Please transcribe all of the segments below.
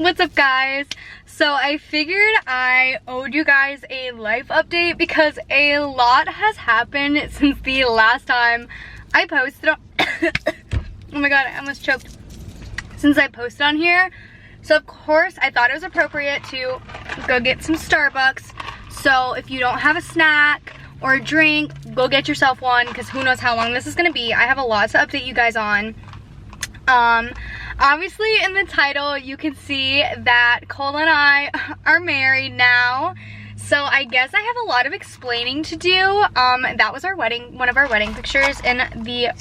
What's up, guys? So I figured I owed you guys a life update because a lot has happened since the last time I posted on oh my god, I almost choked. Since I posted on here. So of course I thought it was appropriate to go get some Starbucks. So if you don't have a snack or a drink, go get yourself one, because who knows how long this is gonna be. I have a lot to update you guys on. Obviously in the title you can see that Cole and I are married now. So I guess I have a lot of explaining to do. That was our wedding, one of our wedding pictures in the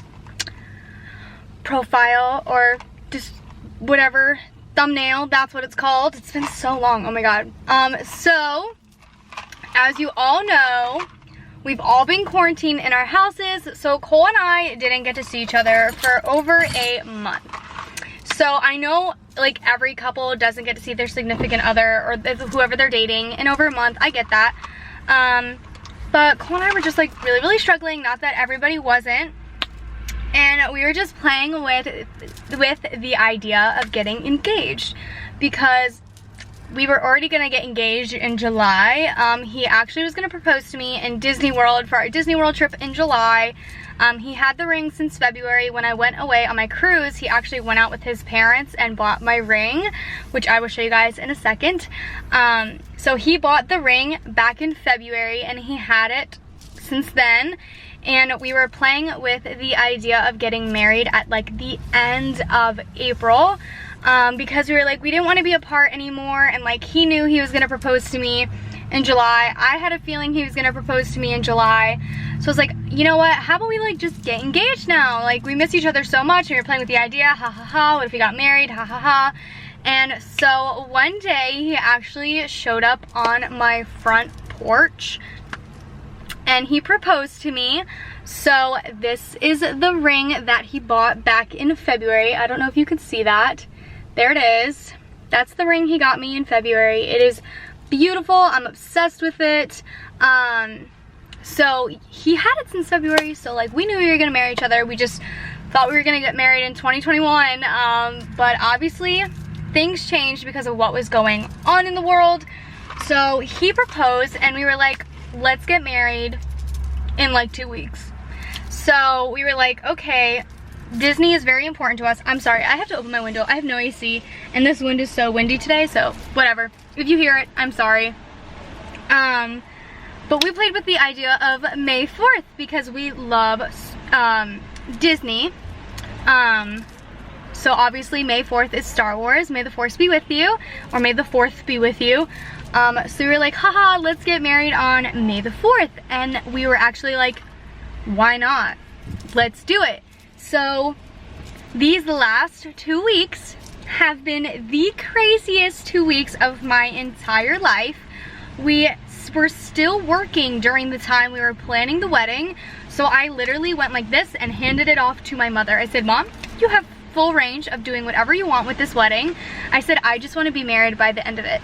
profile, or just whatever, thumbnail, that's what it's called. It's been so long, oh my god. So as you all know, we've all been quarantined in our houses, so Cole and I didn't get to see each other for over a month. So I know like every couple doesn't get to see their significant other or whoever they're dating in over a month. I get that. But Cole and I were just like really struggling, not that everybody wasn't. And we were just playing with the idea of getting engaged, because we were already gonna get engaged in July. He actually was gonna propose to me in Disney World for our Disney World trip in July. He had the ring since February. When I went away on my cruise, he actually went out with his parents and bought my ring, which I will show you guys in a second. So he bought the ring back in February and he had it since then. And we were playing with the idea of getting married at like the end of April. Because we were like, we didn't want to be apart anymore, and like he knew he was gonna propose to me in July. I had a feeling he was gonna propose to me in July. So I was like, you know what, how about we like just get engaged now? Like, we miss each other so much and we were playing with the idea, ha ha ha, what if we got married, ha ha ha. And so one day he actually showed up on my front porch and he proposed to me. So this is the ring that he bought back in February. I don't know if you can see that. There it is. That's the ring he got me in February. It is beautiful. I'm obsessed with it. So he had it since February, so like we knew we were gonna marry each other. We just thought we were gonna get married in 2021. But obviously things changed because of what was going on in the world. So he proposed and we were like, let's get married in like 2 weeks. So we were like, okay, Disney is very important to us. I'm sorry, I have to open my window. I have no AC and this wind is so windy today, so whatever. If you hear it, I'm sorry. But we played with the idea of May 4th because we love Disney. So obviously May 4th is Star Wars. May the Force be with you, or May the 4th be with you. So we were like, haha, let's get married on May the 4th. And we were actually like, why not? Let's do it. So these last 2 weeks have been the craziest 2 weeks of my entire life. We were still working during the time we were planning the wedding. So I literally went like this and handed it off to my mother. I said, Mom, you have full range of doing whatever you want with this wedding. I said, I just want to be married by the end of it.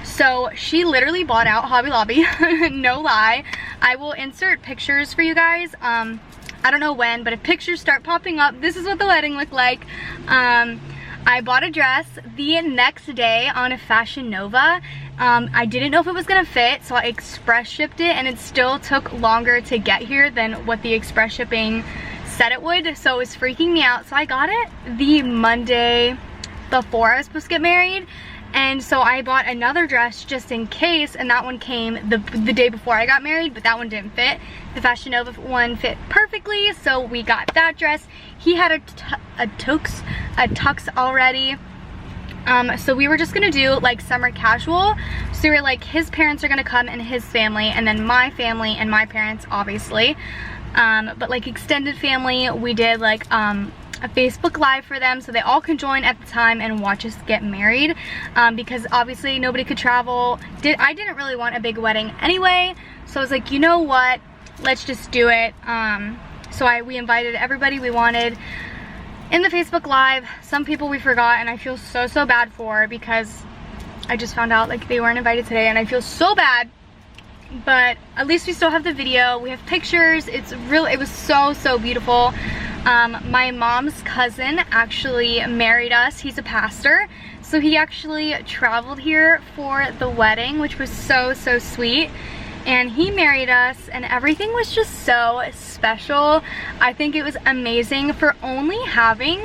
So she literally bought out Hobby Lobby, no lie. I will insert pictures for you guys. I don't know when, but if pictures start popping up, this is what the wedding looked like. I bought a dress the next day on a Fashion Nova. I didn't know if it was gonna fit, so I express shipped it, and it still took longer to get here than what the express shipping said it would, so it was freaking me out. So I got it the Monday before I was supposed to get married, and so I bought another dress just in case, and that one came the day before I got married, but that one didn't fit. The Fashion Nova one fit perfectly, so we got that dress. He had a tux already. So we were just gonna do like summer casual. So we were like, his parents are gonna come and his family, and then my family and my parents, obviously. But like extended family, we did like a Facebook Live for them so they all can join at the time and watch us get married, because obviously nobody could travel. I didn't really want a big wedding anyway, so I was like, you know what, let's just do it. So we invited everybody we wanted in the Facebook Live. Some people we forgot, and I feel so bad for, because I just found out like they weren't invited today and I feel so bad. But at least we still have the video, we have pictures. It was so beautiful. My mom's cousin actually married us. He's a pastor, so he actually traveled here for the wedding, which was so sweet. And he married us, and everything was just so special. I think it was amazing for only having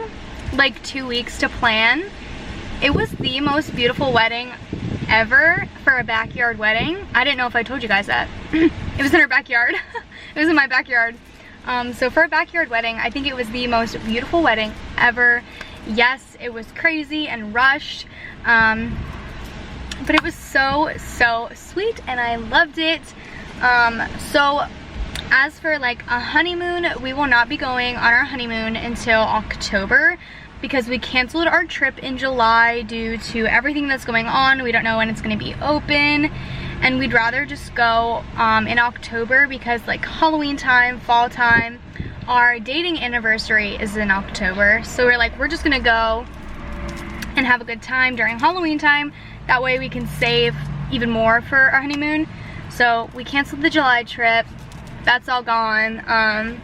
like 2 weeks to plan. It was the most beautiful wedding ever for a backyard wedding. I didn't know if I told you guys that. It was in our backyard. It was in my backyard. So for a backyard wedding, I think it was the most beautiful wedding ever. Yes, it was crazy and rushed, but it was so sweet, and I loved it. So as for like a honeymoon, we will not be going on our honeymoon until October, because we canceled our trip in July due to everything that's going on. We don't know when it's going to be open, and we'd rather just go in October, because like Halloween time, fall time, our dating anniversary is in October. So we're like, we're just gonna go and have a good time during Halloween time. That way we can save even more for our honeymoon. So we canceled the July trip. That's all gone. And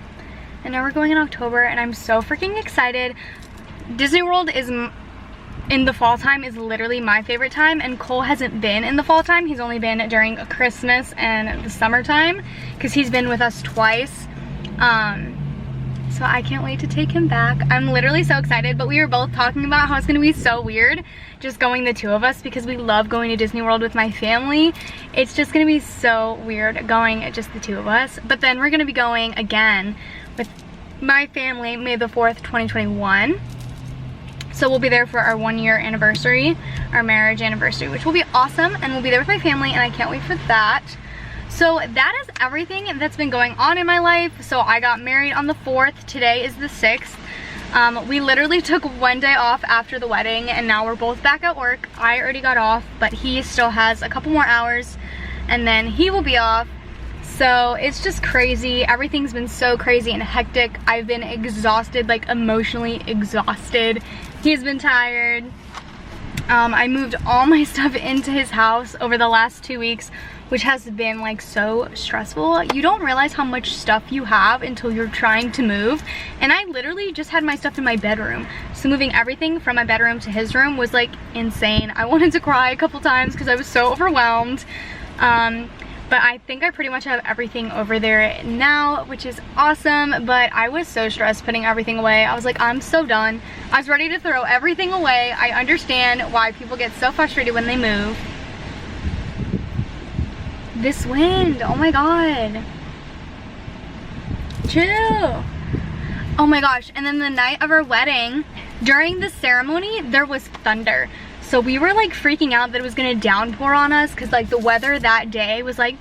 now we're going in October, and I'm so freaking excited. Disney World is in the fall time is literally my favorite time, and Cole hasn't been in the fall time. He's only been during Christmas and the summertime, because he's been with us twice. So I can't wait to take him back. I'm literally so excited, but we were both talking about how it's gonna be so weird just going the two of us, because we love going to Disney World with my family. It's just gonna be so weird going just the two of us. But then we're gonna be going again with my family May the 4th, 2021. So we'll be there for our 1-year anniversary, our marriage anniversary, which will be awesome, and we'll be there with my family, and I can't wait for that. So that is everything that's been going on in my life. So I got married on the 4th, today is the 6th. We literally took 1 day off after the wedding, and now we're both back at work. I already got off, but he still has a couple more hours, and then he will be off. So it's just crazy. Everything's been so crazy and hectic. I've been exhausted, like emotionally exhausted. He's been tired. I moved all my stuff into his house over the last 2 weeks, which has been like so stressful. You don't realize how much stuff you have until you're trying to move. And I literally just had my stuff in my bedroom. So moving everything from my bedroom to his room was like insane. I wanted to cry a couple times because I was so overwhelmed. But I think I pretty much have everything over there now, which is awesome. But I was so stressed putting everything away. I was like, I'm so done. I was ready to throw everything away. I understand why people get so frustrated when they move. This wind, oh my god. Chill. Oh my gosh, and then the night of our wedding, during the ceremony, there was thunder. So we were like freaking out that it was gonna downpour on us, because like the weather that day was like,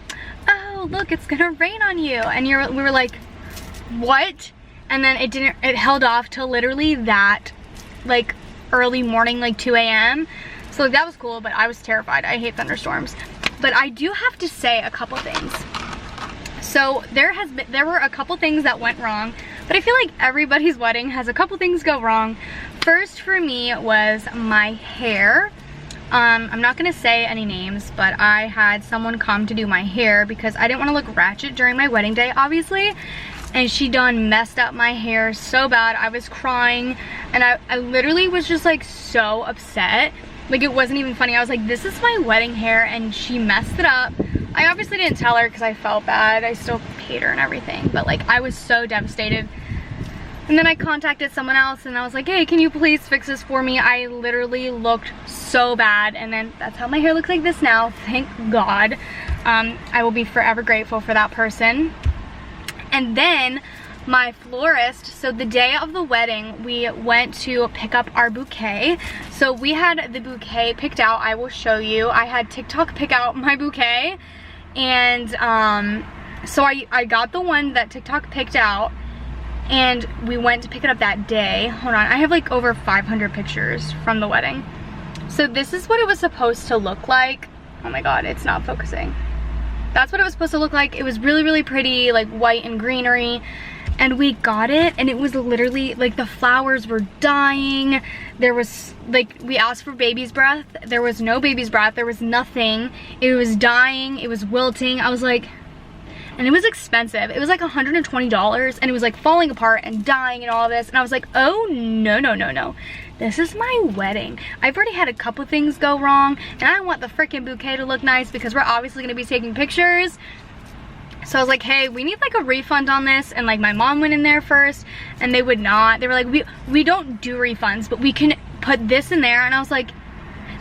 oh look, it's gonna rain on you. And we were like, what? And then it held off till literally that like early morning, like 2 a.m. So like, that was cool, but I was terrified. I hate thunderstorms. But I do have to say a couple things. So there were a couple things that went wrong, but I feel like everybody's wedding has a couple things go wrong. First for me was my hair. I'm not gonna say any names, but I had someone come to do my hair because I didn't want to look ratchet during my wedding day, obviously. And she done messed up my hair so bad. I was crying, and I literally was just like so upset. Like, it wasn't even funny. I was like, this is my wedding hair, and she messed it up. I obviously didn't tell her because I felt bad. I still paid her and everything, but like, I was so devastated. And then I contacted someone else, and I was like, hey, can you please fix this for me? I literally looked so bad, and then that's how my hair looks like this now. Thank God. I will be forever grateful for that person. And then my florist, so the day of the wedding, we went to pick up our bouquet. So we had the bouquet picked out. I will show you. I had TikTok pick out my bouquet, and so I got the one that TikTok picked out, and we went to pick it up that day. Hold on, I have like over 500 pictures from the wedding. So this is what it was supposed to look like. Oh my god, it's not focusing. That's what it was supposed to look like. It was really, really pretty, like white and greenery. And we got it, and it was literally like the flowers were dying. There was like, we asked for baby's breath. There was no baby's breath. There was nothing. It was dying. It was wilting. I was like, and it was expensive. It was like $120, and it was like falling apart and dying and all this, and I was like, oh no, no, no, no. This is my wedding. I've already had a couple things go wrong, and I want the freaking bouquet to look nice because we're obviously gonna be taking pictures. So I was like, hey, we need like a refund on this. And like my mom went in there first and they would not. They were like, we don't do refunds, but we can put this in there. And I was like,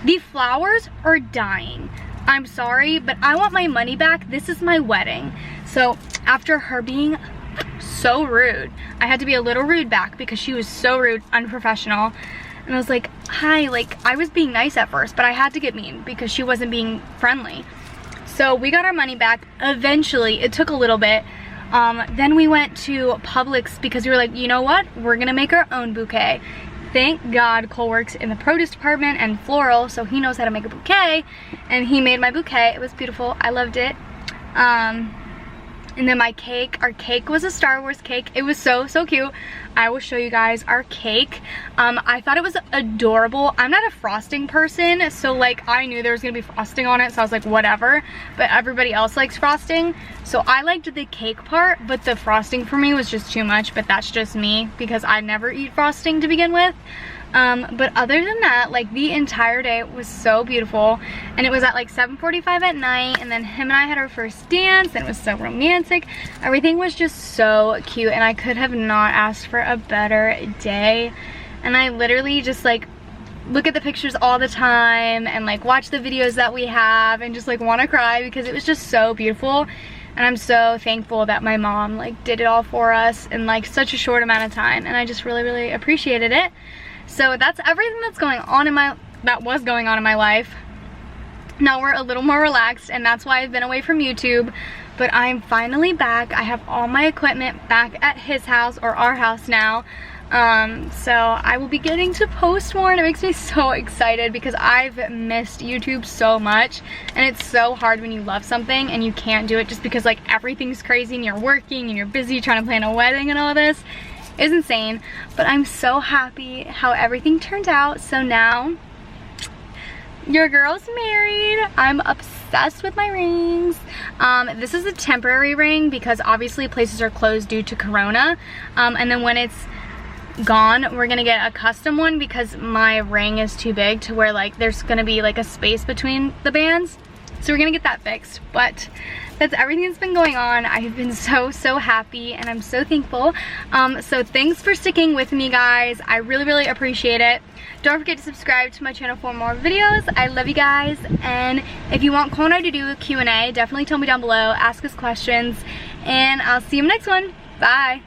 the flowers are dying. I'm sorry, but I want my money back. This is my wedding. So after her being so rude, I had to be a little rude back because she was so rude, unprofessional. And I was like, hi, like I was being nice at first, but I had to get mean because she wasn't being friendly. So we got our money back eventually. It took a little bit. Then we went to Publix because we were like, you know what? We're gonna make our own bouquet. Thank God Cole works in the produce department and floral, so he knows how to make a bouquet. And he made my bouquet. It was beautiful. I loved it. And then my cake, our cake was a Star Wars cake. It was so, so cute. I will show you guys our cake. I thought it was adorable. I'm not a frosting person, so like I knew there was gonna be frosting on it, so I was like, whatever. But everybody else likes frosting. So I liked the cake part, but the frosting for me was just too much, but that's just me because I never eat frosting to begin with. But other than that, like the entire day was so beautiful, and it was at like 7:45 at night, and then him and I had our first dance, and it was so romantic. Everything was just so cute, and I could have not asked for a better day. And I literally just like look at the pictures all the time and like watch the videos that we have and just like want to cry because it was just so beautiful. And I'm so thankful that my mom like did it all for us in like such a short amount of time, and I just really, really appreciated it. So that's everything that's going on in my life. Now we're a little more relaxed, and that's why I've been away from YouTube. But I'm finally back. I have all my equipment back at his house, or our house now. So I will be getting to post more, and it makes me so excited because I've missed YouTube so much. And it's so hard when you love something and you can't do it just because like everything's crazy and you're working and you're busy trying to plan a wedding and all this. It's insane, but I'm so happy how everything turned out. So now your girl's married. I'm obsessed with my rings. This is a temporary ring because obviously places are closed due to Corona, and then when it's gone, we're gonna get a custom one because my ring is too big to where like there's gonna be like a space between the bands. So we're gonna get that fixed. But that's everything that's been going on. I've been so, so happy, and I'm so thankful. So thanks for sticking with me, guys. I really, really appreciate it. Don't forget to subscribe to my channel for more videos. I love you guys. And if you want Cole and I to do a Q&A, definitely tell me down below. Ask us questions. And I'll see you in the next one. Bye.